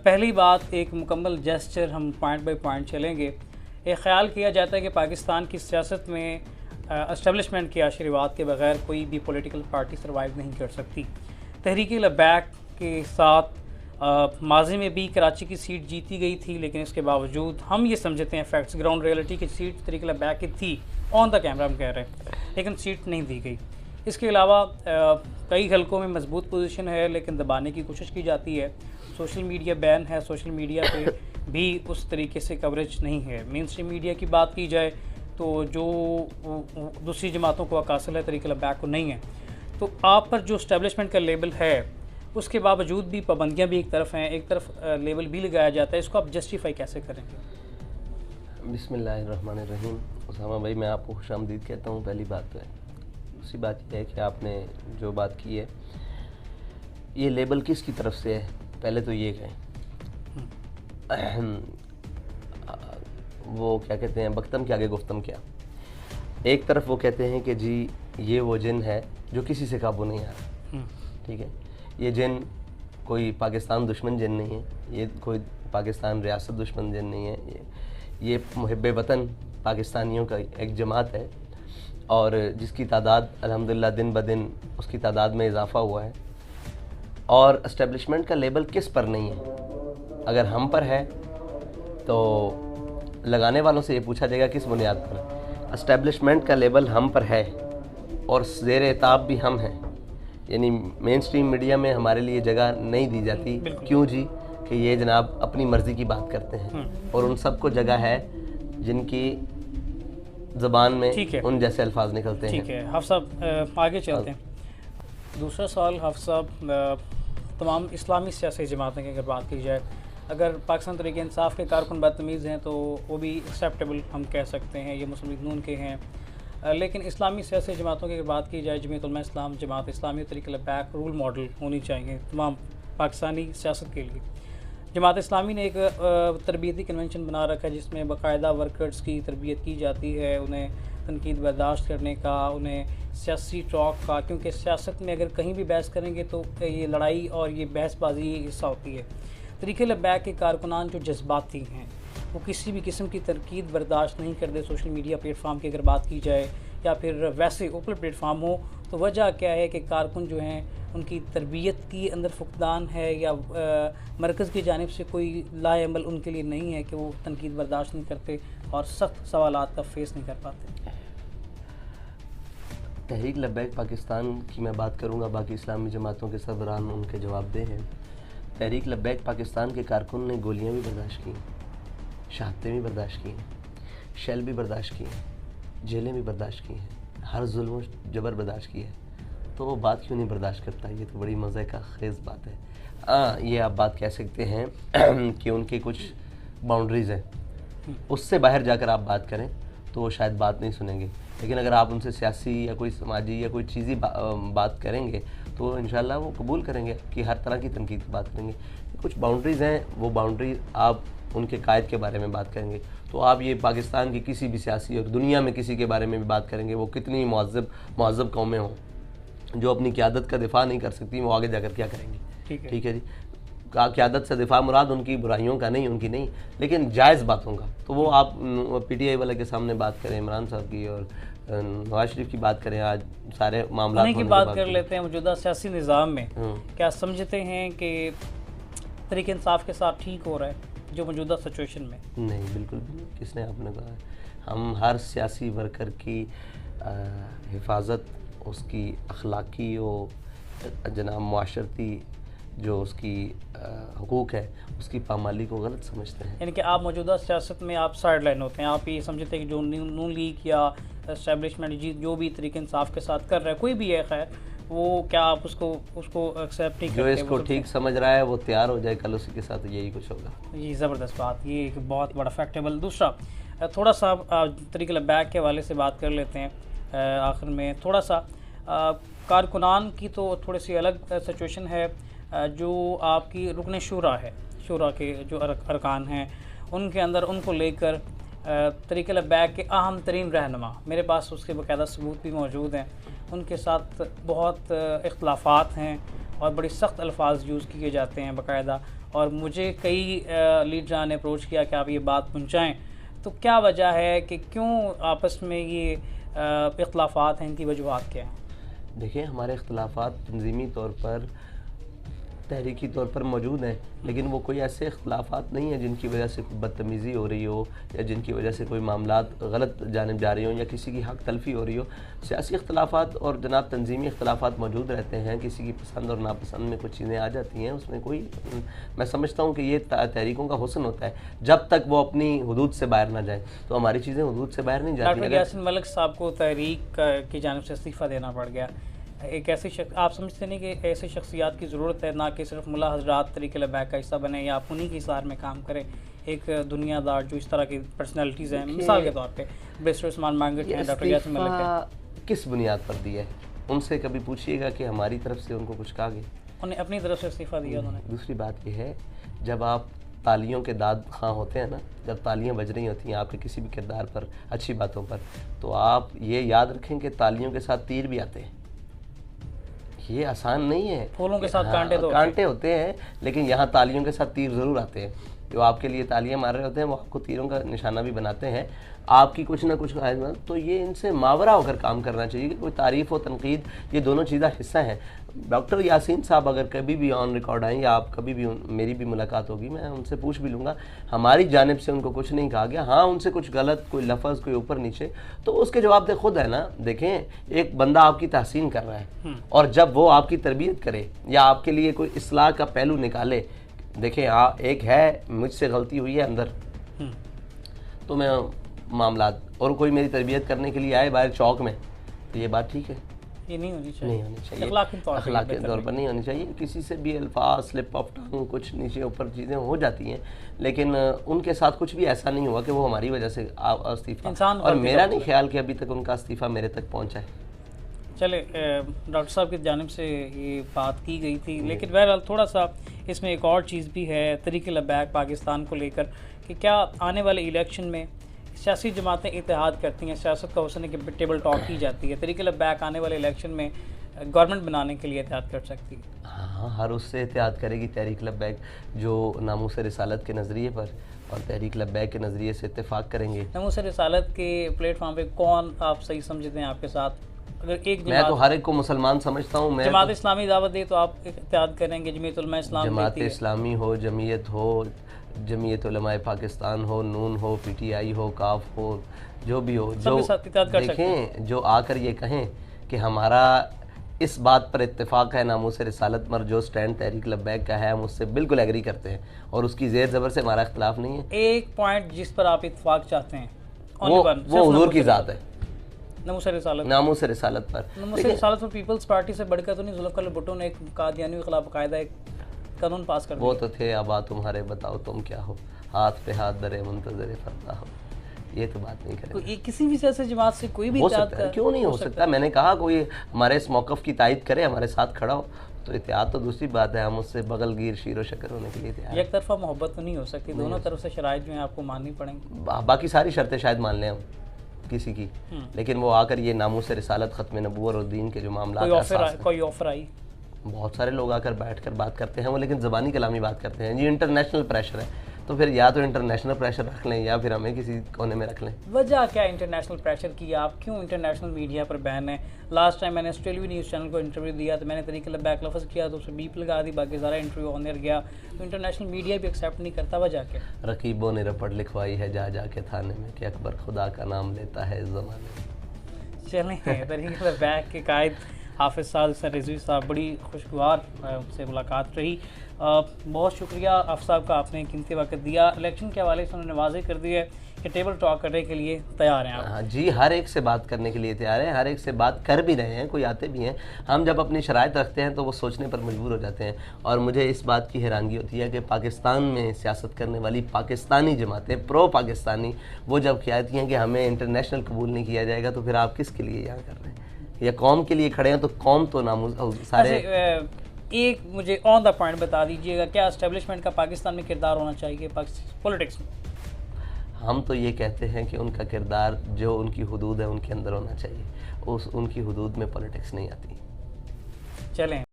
पहली बात, एक मुकम्मल जेस्चर, हम पॉइंट बाय पॉइंट चलेंगे। एक ख़्याल किया जाता है कि पाकिस्तान की सियासत में एस्टेब्लिशमेंट के आशीर्वाद के बगैर कोई भी पॉलिटिकल पार्टी सर्वाइव नहीं कर सकती। तहरीक लबैक के साथ माजी में भी कराची की सीट जीती गई थी, लेकिन इसके बावजूद हम ये समझते हैं फैक्ट्स, ग्राउंड रियलिटी की सीट तहरीक लबैक की थी, ऑन द कैमरा हम कह रहे हैं, लेकिन सीट नहीं दी गई। इसके अलावा कई हलकों में मजबूत पोजीशन है, लेकिन दबाने की कोशिश की जाती है। सोशल मीडिया बैन है, सोशल मीडिया पे भी उस तरीके से कवरेज नहीं है। मेन स्ट्रीम मीडिया की बात की जाए तो जो दूसरी जमातों को अकासल है, तहरीक लबैक को नहीं है। तो आप पर जो इस्टेब्लिशमेंट का लेबल है, उसके बावजूद भी पाबंदियाँ भी एक तरफ हैं, एक तरफ लेबल भी लगाया जाता है, इसको आप जस्टिफाई कैसे करेंगे? बिस्मिल्लाहिर्रहमानिर्रहीम। उसामा भाई, मैं आपको खुशामदीद कहता हूँ। पहली बात तो है, दूसरी बात यह है कि आपने जो बात की है, ये लेबल किसकी तरफ से है, पहले तो ये कहें। वो क्या कहते हैं, बख्तम के आगे गुफ्तम क्या। एक तरफ वो कहते हैं कि जी ये वो जिन है जो किसी से काबू नहीं आ रहा, ठीक है। ये जिन कोई पाकिस्तान दुश्मन जिन नहीं है, ये कोई पाकिस्तान रियासत दुश्मन जिन नहीं है, ये मुहिब्बे वतन पाकिस्तानियों का एक जमात है, और जिसकी तादाद अल्हम्दुलिल्लाह दिन ब दिन उसकी तादाद में इजाफ़ा हुआ है। और इस्टेब्लिशमेंट का लेबल किस पर नहीं है? अगर हम पर है तो लगाने वालों से ये पूछा जाएगा किस बुनियाद पर। इस्टेब्लिशमेंट का लेबल हम पर है और ज़ेर एताब भी हम हैं, यानी मेन स्ट्रीम मीडिया में हमारे लिए जगह नहीं दी जाती। क्यों जी? कि ये जनाब अपनी मर्ज़ी की बात करते हैं, और उन सबको जगह है जिनकी ज़बान में उन जैसे अल्फाज निकलते हैं। ठीक है हाफ़ साहब, आगे चलते हैं। दूसरा सवाल हाफ़ साहब, तमाम इस्लामी सियासी जमातें की अगर बात की जाए, अगर पाकिस्तान तहरीक इंसाफ के कारकुन बदतमीज़ हैं तो वो भी एक्सेप्टेबल हम कह सकते हैं, ये मुस्लिम लीग नून के हैं। लेकिन इस्लामी सियासी जमातों की अगर बात की जाए, जमीयत उलमा इस्लाम, जमात इस्लामी, तहरीक लबैक रूल मॉडल होनी चाहिए तमाम पाकिस्तानी सियासत के लिए। जमात इस्लामी ने एक तरबियती कन्वेंशन बना रखा है जिसमें बाकायदा वर्कर्स की तरबियत की जाती है, उन्हें तनकीद बर्दाश्त करने का, उन्हें सियासी टॉक का, क्योंकि सियासत में अगर कहीं भी बहस करेंगे तो ये लड़ाई और ये बहसबाजी हिस्सा होती है। तहरीक लबैक के कारकुनान जो जज्बाती हैं वो किसी भी किस्म की तनकीद बर्दाश्त नहीं करते। सोशल मीडिया प्लेटफार्म की अगर बात की जाए या फिर वैसे ओपन प्लेटफार्म हो, तो वजह क्या है कि कारकुन जो हैं उनकी तरबियत की अंदर फुकदान है या मरकज़ की जानिब से कोई लाएअमल उनके लिए नहीं है कि वो तनकीद बर्दाश्त नहीं करते और सख्त सवालात का फेस नहीं कर पाते। तहरीक लबैक पाकिस्तान की मैं बात करूँगा, बाकी इस्लामी जमातों के सरबराहान उनके जवाबदेह हैं। तहरीक लबैक पाकिस्तान के कारकुन ने गोलियाँ भी बर्दाश्त की, शहादतें भी बर्दाश्त की, शेल भी बर्दाश्त की, जेलें भी बर्दाश्त की हैं, हर जुल्म जबर बर्दाश्त की है। तो वो बात क्यों नहीं बर्दाश्त करता? ये तो बड़ी मज़े का खेज़ बात है। ये आप बात कह सकते हैं कि उनकी कुछ बाउंड्रीज़ हैं, उससे बाहर जाकर आप बात करें तो वो शायद बात नहीं सुनेंगे। लेकिन अगर आप उनसे सियासी या कोई समाजी या कोई चीज़ी बात करेंगे तो इंशाल्लाह वो कबूल करेंगे कि हर तरह की तनकीद की बात करेंगे। कुछ बाउंड्रीज़ हैं, वो बाउंड्री आप उनके कायद के बारे में बात करेंगे तो आप ये पाकिस्तान की किसी भी सियासी और दुनिया में किसी के बारे में भी बात करेंगे, वो कितनी मुअज़्ज़ब कौमें हों, जो अपनी क़यादत का दिफा नहीं कर सकती, वो आगे जाकर क्या करेंगी? ठीक है जी। क़यादत से दिफा मुराद उनकी बुराइयों का नहीं, उनकी नहीं, लेकिन जायज़ बातों का। तो वो आप PTI वाले के सामने बात करें, इमरान साहब की और नवाज शरीफ की बात करें, आज सारे मामला की बात कर लेते हैं। मौजूदा सियासी निज़ाम में क्या समझते हैं कि तहरीक इंसाफ के साथ ठीक हो रहा है जो मौजूदा सिचुएशन में? नहीं, बिल्कुल भी नहीं। किसने आपने कहा है? हम हर सियासी वर्कर की हिफाजत, उसकी अखलाकी और जनाब माशरती जो उसकी हुकूक है उसकी पामाली को गलत समझते हैं। यानी कि आप मौजूदा सियासत में आप साइड लाइन होते हैं, आप ये समझते हैं कि जो नून लीग या एस्टेब्लिशमेंट जो भी तहरीक इंसाफ के साथ कर रहा है, कोई भी है खैर, वो क्या आप उसको एक्सेप्ट नहीं करते? जो इसको ठीक समझ रहा है वो तैयार हो जाए, कल उसी के साथ यही कुछ होगा। ये ज़बरदस्त बात, ये एक बहुत बड़ा फैक्टेबल। दूसरा थोड़ा सा तहरीक लबैक के हवाले से बात कर लेते हैं आखिर में। थोड़ा सा कारकुनान की तो थोड़ी सी अलग सिचुएशन है। जो आपकी रुकन शूरा है, शूरा के जो अरकान हैं, उनके अंदर उनको लेकर तहरीक लबैक के अहम तरीन रहनुमा, मेरे पास उसके बाकायदा सबूत भी मौजूद हैं, उनके साथ बहुत इख्तलाफात हैं और बड़ी सख्त अल्फाज यूज़ किए जाते हैं बाकायदा, और मुझे कई लीडरान ने अप्रोच किया कि आप ये बात पहुँचाएँ, तो क्या वजह है कि क्यों आपस में ये इख्तलाफात हैं, इनकी वजूहात क्या हैं? देखिए, हमारे इख्तलाफात तंज़ीमी तौर पर, तहरीकी तौर पर मौजूद हैं, लेकिन वो कोई ऐसे इख्तलाफात नहीं हैं जिनकी वजह से कोई बदतमीज़ी हो रही हो या जिनकी वजह से कोई मामलात गलत जानिब जा रही हो या किसी की हक तलफ़ी हो रही हो। सियासी इख्तलाफात और जनाब तंज़ीमी इख्तलाफात मौजूद रहते हैं, किसी की पसंद और नापसंद में कुछ चीज़ें आ जाती हैं, उसमें कोई, मैं समझता हूँ कि ये तहरीकों का हुस्न होता है, जब तक वो अपनी हदूद से बाहर ना जाए। तो हमारी चीज़ें हदूद से बाहर नहीं जाती। डॉक्टर यासिन मलिक साहब को तहरीक की जानिब से इस्तीफ़ा देना पड़ गया। एक ऐसी आप समझते नहीं कि ऐसी शख्सियात की ज़रूरत है, ना कि सिर्फ मुल्ला हज़रात तहरीक लबैक का हिस्सा बने या आप उन्हीं की इसार में काम करें, एक दुनियादार जो इस तरह की पर्सनैलिटीज़ हैं, मिसाल के तौर पे बैरिस्टर उस्मान मांगट हैं, डॉक्टर यासिन मलिक हैं, किस बुनियाद पर दिया है? उनसे कभी पूछिएगा कि हमारी तरफ से उनको कुछ कहा गया? उन्हें अपनी तरफ से इस्तीफ़ा दिया उन्होंने। दूसरी बात यह है, जब आप तालियों के दाद खां होते हैं ना, जब तालियां बज रही होती हैं आपके किसी भी किरदार पर, अच्छी बातों पर, तो आप ये याद रखें कि तालियों के साथ तीर भी आते हैं। ये आसान नहीं है। फूलों के साथ कांटे होते हैं, लेकिन यहाँ तालियों के साथ तीर ज़रूर आते हैं। जो आपके लिए तालियां मार रहे होते हैं वो आपको तीरों का निशाना भी बनाते हैं, आपकी कुछ ना कुछ। तो ये इनसे मावरा होकर काम करना चाहिए कि कोई तारीफ़ और तनकीद, ये दोनों चीज़ें हिस्सा हैं। डॉक्टर यासीन साहब अगर कभी भी ऑन रिकॉर्ड आएँ या आप कभी भी मेरी भी मुलाकात होगी, मैं उनसे पूछ भी लूँगा। हमारी जानिब से उनको कुछ नहीं कहा गया। हाँ, उनसे कुछ गलत, कोई लफ्ज़, कोई ऊपर नीचे, तो उसके जवाब दे खुद है ना। देखें, एक बंदा आपकी तहसीन कर रहा है और जब वो आपकी तरबियत करे या आपके लिए कोई इस्लाह का पहलू निकाले, देखें एक है मुझसे गलती हुई है अंदर, तो मैं मामलात, और कोई मेरी तरबियत करने के लिए आए बाहर चौक में, तो ये बात ठीक है, ये नहीं होनी चाहिए, अखलाकी तौर पर नहीं होनी चाहिए। किसी से भी अल्फाज, स्लिप ऑफ टंग, कुछ नीचे ऊपर चीज़ें हो जाती हैं, लेकिन उनके साथ कुछ भी ऐसा नहीं हुआ कि वो हमारी वजह से इस्तीफ़ा, और मेरा नहीं ख्याल कि अभी तक उनका इस्तीफ़ा मेरे तक पहुँचा है। चले, डॉक्टर साहब की जानिब से ये बात की गई थी, लेकिन बहरहाल थोड़ा सा इसमें एक और चीज़ भी है तहरीक लबैक पाकिस्तान को लेकर कि क्या आने वाले इलेक्शन में सियासी जमातें इत्तेहाद करती हैं, सियासत का हुस्न की टेबल टॉक की जाती है, तहरीक लबैक आने वाले इलेक्शन में गवर्नमेंट बनाने के लिए इत्तेहाद कर सकती है? हाँ, हर उससे इत्तेहाद करेगी तहरीक लबैक जो नामूस रिसालत के नज़रिए पर और तहरीक लबैक के नज़रिए से इत्तेफाक करेंगे। नामूस रिसालत के प्लेटफॉर्म पे कौन आप सही समझते हैं आपके साथ? अगर एक मैं तो हर एक को मुसलमान समझता हूँ। मैं जमात इस्लामी दावत दे तो आप इत्तेहाद करेंगे? जमीयत उलमा इस्लाम, जमात इस्लामी हो, जमीयत हो, जमीयत उलमाए पाकिस्तान हो, नून हो, पीटीआई हो, काफ हो, जो भी हो, जो देखें, जो आकर ये कहें कि हमारा इस बात पर इत्तेफाक है नामूस रिसालत पर, जो स्टैंड तहरीक लबैक का है, हम उससे बिल्कुल एग्री करते हैं और उसकी ज़ेर ज़बर से हमारा इख्तिलाफ नहीं है। एक पॉइंट जिस पर आप इत्तेफाक चाहते हैं वो हुजूर की ज़ात है, नामूस रिसालत पर। नामूस रिसालत पर पीपल्स पार्टी से बढ़कर तो नहीं, जुल्फ़िकार भुट्टो ने एक कादियानियों के खिलाफ बाकायदा एक कानून पास कर दिया। वो तो थे आबा तुम्हारे, बताओ तुम क्या हो, हाथ पे हाथ धरे मुंतज़िर फरदा हो, ये तो बात नहीं करें। तो किसी भी सियासी जमात से कोई भी हो सकता है, क्यों नहीं हो सकता? मैंने कहा कोई हमारे इस मौक़िफ़ की तायद करे, हमारे साथ खड़ा हो, तो इत्तेहाद तो दूसरी बात है, हम उससे बगलगीर शीरो शक्कर होने के लिए तैयार। एक तरफा मोहब्बत तो नहीं हो सकती, दोनों तरफ से शराइत जो है आपको माननी पड़ेंगी। बाकी सारी शर्तें शायद मान लें हम किसी की, लेकिन वो आकर ये नामूस रिसालत, ख़त्म नबूवत और दीन के जो मामला, कोई ऑफर आई, बहुत सारे लोग आकर बैठकर बात करते हैं, वो लेकिन ज़बानी कलामी बात करते हैं। ये इंटरनेशनल प्रेशर है, तो फिर या तो इंटरनेशनल प्रेशर रख लें या फिर हमें किसी कोने में रख लें। वजह क्या इंटरनेशनल प्रेशर की? आप क्यों इंटरनेशनल मीडिया पर बैन है? लास्ट टाइम मैंने ऑस्ट्रेलिया न्यूज़ चैनल को इंटरव्यू दिया तो मैंने तहरीक लबैक लफ्ज़ किया तो उसे बीप लगा दी, बाकी सारा इंटरव्यू ऑन एयर गया, तो इंटरनेशनल मीडिया भी एक्सेप्ट नहीं करता। वजह क्या? रकीबों ने रपट लिखवाई है जा जा के थाने में कि अकबर खुदा का नाम लेता है इस ज़माने में। चलें, तहरीक लबैक के कायद हाफिज़ साद रिजवी साहब, बड़ी खुशगवार से मुलाकात रही। बहुत शुक्रिया आप साहब का, आपने कीमती वक्त दिया। इलेक्शन के हवाले से उन्होंने वाज़ेह कर दिया है कि टेबल टॉक करने के लिए तैयार हैं आप। हाँ जी, हर एक से बात करने के लिए तैयार हैं, हर एक से बात कर भी रहे हैं, कोई आते भी हैं। हम जब अपनी शराइत रखते हैं तो वो सोचने पर मजबूर हो जाते हैं, और मुझे इस बात की हैरानगी होती है कि पाकिस्तान में सियासत करने वाली पाकिस्तानी जमातें, प्रो पाकिस्तानी, वो जब कहती हैं कि हमें इंटरनेशनल कबूल नहीं किया जाएगा, तो फिर आप किसके लिए यहाँ कर रहे हैं? या कौम के लिए खड़े हैं, तो कौम तो नामूस सारे। एक मुझे ऑन द पॉइंट बता दीजिएगा, क्या एस्टेब्लिशमेंट का पाकिस्तान में किरदार होना चाहिए पॉलिटिक्स में? हम तो ये कहते हैं कि उनका किरदार जो उनकी हुदूद है उनके अंदर होना चाहिए, उनकी हुदूद में पॉलिटिक्स नहीं आती। चलें।